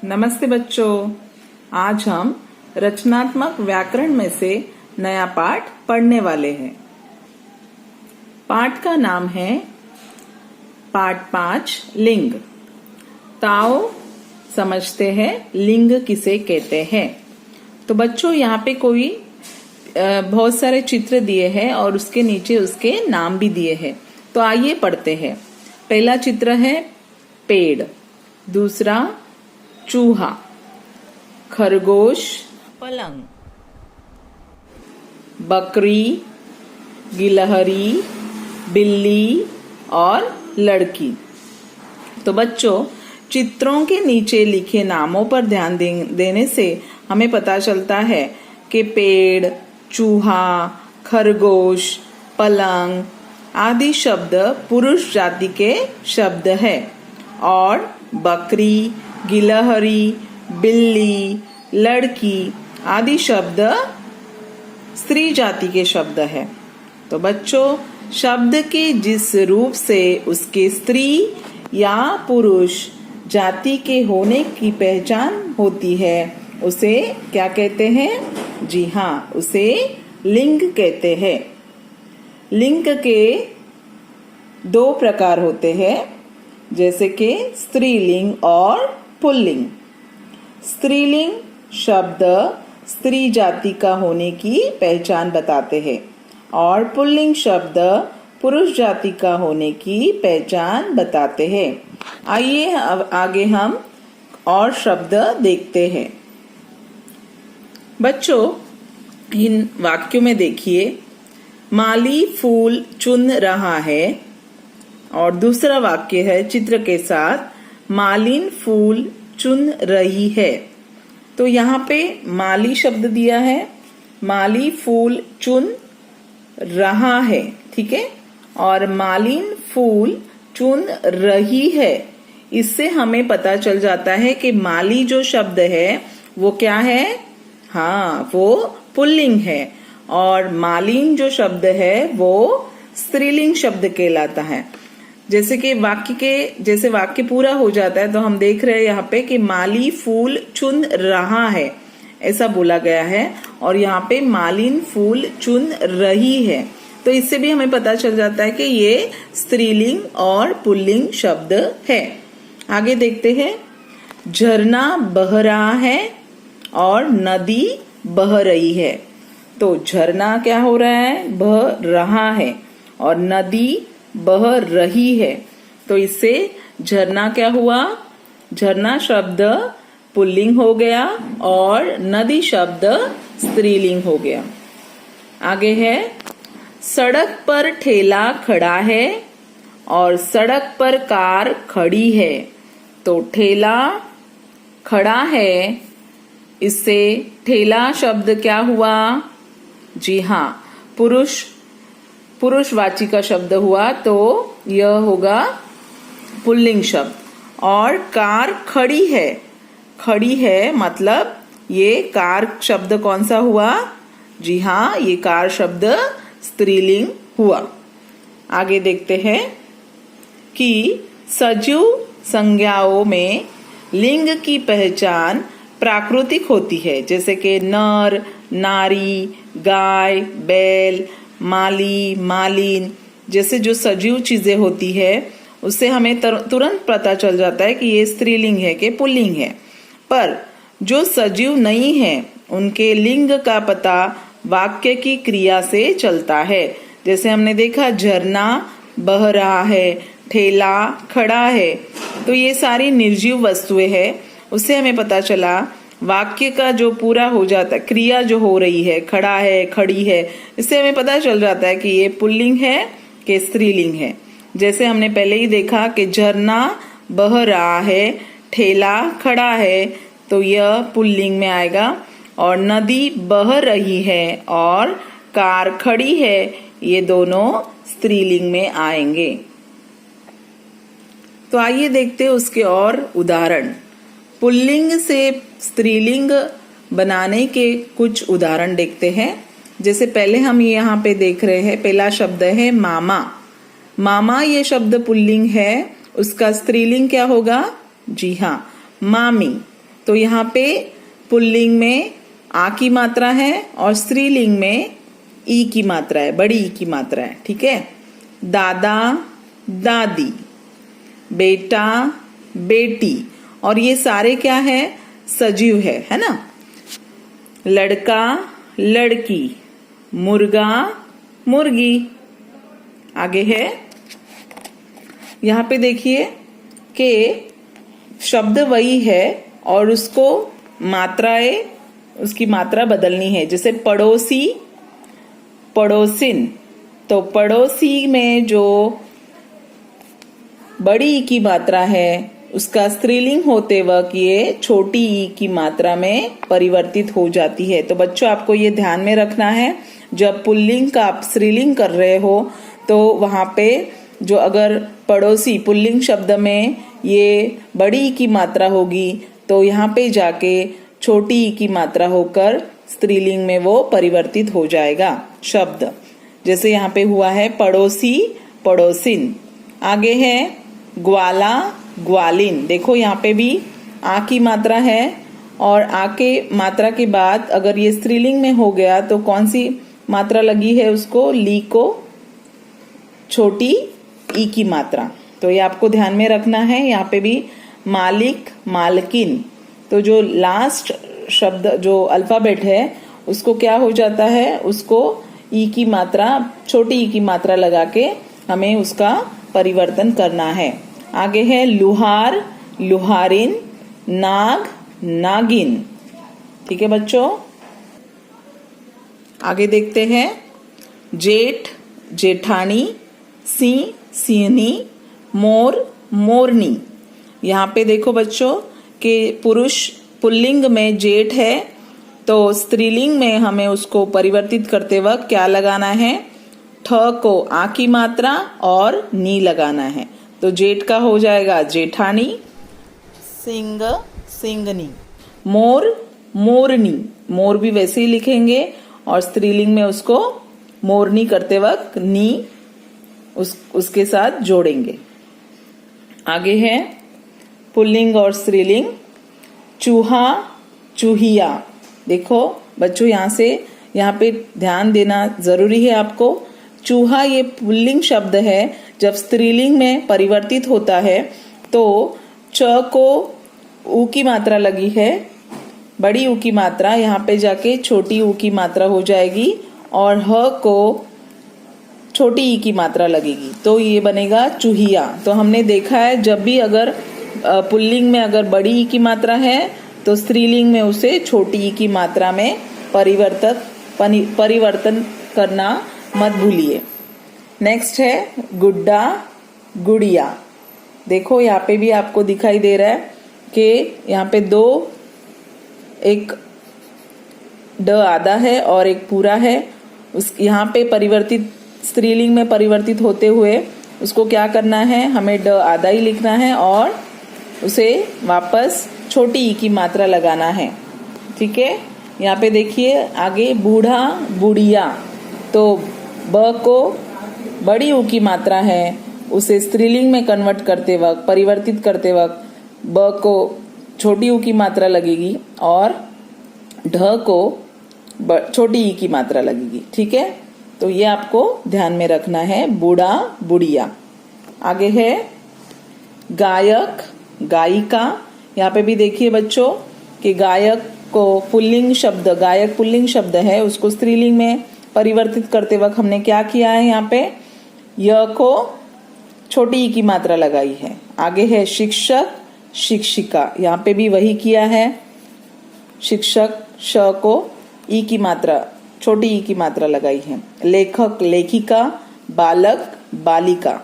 नमस्ते बच्चों। आज हम रचनात्मक व्याकरण में से नया पाठ पढ़ने वाले हैं। पाठ का नाम है पाठ 5 लिंग। ताओ समझते हैं लिंग किसे कहते हैं। तो बच्चों यहाँ पे कोई बहुत सारे चित्र दिए हैं और उसके नीचे उसके नाम भी दिए हैं। तो आइए पढ़ते हैं। पहला चित्र है पेड़, दूसरा चूहा, खरगोश, पलंग, बकरी, गिलहरी, बिल्ली और लड़की। तो बच्चों चित्रों के नीचे लिखे नामों पर ध्यान देने से हमें पता चलता है कि पेड़, चूहा, खरगोश, पलंग आदि शब्द पुरुष जाति के शब्द है और बकरी, गिलहरी, बिल्ली, लड़की आदि शब्द स्त्री जाति के शब्द है। तो बच्चों शब्द के जिस रूप से उसके स्त्री या पुरुष जाति के होने की पहचान होती है उसे क्या कहते हैं? जी हाँ, उसे लिंग कहते हैं। लिंग के 2 प्रकार होते हैं, जैसे कि स्त्रीलिंग और पुल्लिंग। स्त्रीलिंग शब्द स्त्री जाति का होने की पहचान बताते हैं और पुल्लिंग शब्द पुरुष जाति का होने की पहचान बताते हैं। आइए अब आगे हम और शब्द देखते हैं। बच्चों इन वाक्यों में देखिए, माली फूल चुन रहा है और दूसरा वाक्य है चित्र के साथ, मालिन फूल चुन रही है। तो यहाँ पे माली शब्द दिया है, माली फूल चुन रहा है, ठीक है, और मालिन फूल चुन रही है। इससे हमें पता चल जाता है कि माली जो शब्द है वो क्या है? हाँ, वो पुल्लिंग है और मालिन जो शब्द है वो स्त्रीलिंग शब्द कहलाता है। जैसे कि वाक्य पूरा हो जाता है तो हम देख रहे हैं यहाँ पे कि माली फूल चुन रहा है ऐसा बोला गया है और यहाँ पे मालिन फूल चुन रही है। तो इससे भी हमें पता चल जाता है कि ये स्त्रीलिंग और पुल्लिंग शब्द है। आगे देखते हैं, झरना बह रहा है और नदी बह रही है। तो झरना क्या हो रहा है? बह रहा है और नदी बह रही है। तो इससे झरना क्या हुआ? झरना शब्द पुल्लिंग हो गया और नदी शब्द स्त्रीलिंग हो गया। आगे है, सड़क पर ठेला खड़ा है और सड़क पर कार खड़ी है। तो ठेला खड़ा है, इससे ठेला शब्द क्या हुआ? जी हाँ, पुरुषवाची का शब्द हुआ, तो यह होगा पुल्लिंग शब्द। और कार खड़ी है, खड़ी है मतलब ये कार शब्द कौन सा हुआ? जी हाँ, ये कार शब्द स्त्रीलिंग हुआ। आगे देखते हैं कि सजीव संज्ञाओं में लिंग की पहचान प्राकृतिक होती है, जैसे कि नर, नारी, गाय, बैल, माली, मालिन जैसे जो सजीव चीजें होती है उससे हमें तुरंत पता चल जाता है कि ये स्त्रीलिंग है कि पुल्लिंग है। पर जो सजीव नहीं है उनके लिंग का पता वाक्य की क्रिया से चलता है। जैसे हमने देखा झरना बह रहा है, ठेला खड़ा है, तो ये सारी निर्जीव वस्तुएं हैं। उससे हमें पता चला वाक्य का जो पूरा हो जाता है, क्रिया जो हो रही है, खड़ा है, खड़ी है, इससे हमें पता चल जाता है कि ये पुल्लिंग है कि स्त्रीलिंग है। जैसे हमने पहले ही देखा कि झरना बह रहा है, ठेला खड़ा है, तो यह पुल्लिंग में आएगा और नदी बह रही है और कार खड़ी है, ये दोनों स्त्रीलिंग में आएंगे। तो आइए देखते हैं उसके और उदाहरण। पुल्लिंग से स्त्रीलिंग बनाने के कुछ उदाहरण देखते हैं। जैसे पहले हम यहाँ पे देख रहे हैं, पहला शब्द है मामा। मामा ये शब्द पुल्लिंग है, उसका स्त्रीलिंग क्या होगा? जी हाँ, मामी। तो यहाँ पे पुल्लिंग में आ की मात्रा है और स्त्रीलिंग में ई की मात्रा है, बड़ी ई की मात्रा है। ठीक है, दादा दादी, बेटा बेटी, और ये सारे क्या है, सजीव है ना। लड़का लड़की, मुर्गा मुर्गी। आगे है, यहाँ पे देखिए कि शब्द वही है और उसको मात्राएं, उसकी मात्रा बदलनी है। जैसे पड़ोसी पड़ोसिन, तो पड़ोसी में जो बड़ी ई की मात्रा है उसका स्त्रीलिंग होते वक्त ये छोटी ई की मात्रा में परिवर्तित हो जाती है। तो बच्चों आपको ये ध्यान में रखना है, जब पुल्लिंग का आप स्त्रीलिंग कर रहे हो तो वहां पे जो अगर पड़ोसी पुल्लिंग शब्द में ये बड़ी ई की मात्रा होगी तो यहाँ पे जाके छोटी ई की मात्रा होकर स्त्रीलिंग में वो परिवर्तित हो जाएगा शब्द। जैसे यहाँ पे हुआ है पड़ोसी पड़ोसिन। आगे है ग्वाला ग्वालिन। देखो यहाँ पे भी आ की मात्रा है और आ के मात्रा के बाद अगर ये स्त्रीलिंग में हो गया तो कौन सी मात्रा लगी है उसको, ली को छोटी ई की मात्रा। तो ये आपको ध्यान में रखना है। यहाँ पे भी मालिक मालकिन, तो जो लास्ट शब्द जो अल्फाबेट है उसको क्या हो जाता है, उसको ई की मात्रा, छोटी ई की मात्रा लगा के हमें उसका परिवर्तन करना है। आगे है लुहार लुहारिन, नाग नागिन। ठीक है बच्चों, आगे देखते हैं जेठ जेठानी, सिंह सिंहनी, मोर मोरनी। यहाँ पे देखो बच्चों कि पुरुष पुल्लिंग में जेठ है तो स्त्रीलिंग में हमें उसको परिवर्तित करते वक्त क्या लगाना है, ठ को आ की मात्रा और नी लगाना है। तो जेठ का हो जाएगा जेठानी, सिंह सिंगनी, मोर मोरनी, मोर भी वैसे ही लिखेंगे और स्त्रीलिंग में उसको मोरनी करते वक्त नी उसके साथ जोड़ेंगे। आगे है पुल्लिंग और स्त्रीलिंग, चूहा चूहिया। देखो बच्चों यहाँ पे ध्यान देना जरूरी है आपको। चूहा ये पुल्लिंग शब्द है, जब स्त्रीलिंग में परिवर्तित होता है तो च को ऊ की मात्रा लगी है, बड़ी ऊ की मात्रा, यहाँ पे जाके छोटी ऊ की मात्रा हो जाएगी और ह को छोटी ई की मात्रा लगेगी तो ये बनेगा चूहिया। तो हमने देखा है जब भी अगर पुल्लिंग में अगर बड़ी ई की मात्रा है तो स्त्रीलिंग में उसे छोटी ई की मात्रा में परिवर्तन करना मत भूलिए। नेक्स्ट है गुड्डा गुड़िया। देखो यहाँ पे भी आपको दिखाई दे रहा है कि यहाँ पे दो, एक ड आधा है और एक पूरा है। उस यहाँ पे परिवर्तित स्त्रीलिंग में परिवर्तित होते हुए उसको क्या करना है, हमें ड आधा ही लिखना है और उसे वापस छोटी ई की मात्रा लगाना है। ठीक है, यहाँ पे देखिए आगे बूढ़ा बुढ़िया, तो ब को बड़ी ऊ की मात्रा है, उसे स्त्रीलिंग में कन्वर्ट करते वक्त, परिवर्तित करते वक्त ब को छोटी ऊ की मात्रा लगेगी और ढ को छोटी ई की मात्रा लगेगी। ठीक है, तो ये आपको ध्यान में रखना है, बूढ़ा बुढ़िया। आगे है गायक गायिका। यहाँ पे भी देखिए बच्चों कि गायक को पुल्लिंग शब्द, गायक पुल्लिंग शब्द है, उसको स्त्रीलिंग में परिवर्तित करते वक्त हमने क्या किया है, यहाँ पे य को छोटी ई की मात्रा लगाई है। आगे है शिक्षक शिक्षिका, यहाँ पे भी वही किया है, शिक्षक श को ई की मात्रा, छोटी ई की मात्रा लगाई है। लेखक लेखिका, बालक बालिका।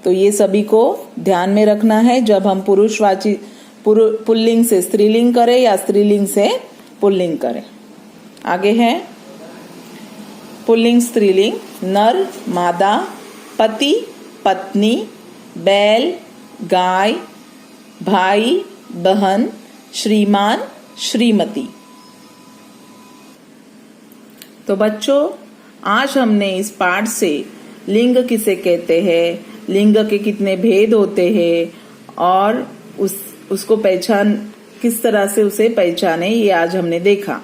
तो ये सभी को ध्यान में रखना है जब हम पुरुषवाची पुल्लिंग से स्त्रीलिंग करें या स्त्रीलिंग से पुल्लिंग करें। आगे है पुल्लिंग स्त्रीलिंग, नर मादा, पति पत्नी, बैल गाय, भाई बहन, श्रीमान श्रीमती। तो बच्चों आज हमने इस पाठ से लिंग किसे कहते हैं, लिंग के कितने भेद होते हैं और उसको पहचान किस तरह से उसे पहचाने, ये आज हमने देखा।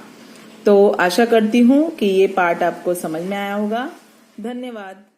तो आशा करती हूँ कि ये पार्ट आपको समझ में आया होगा। धन्यवाद।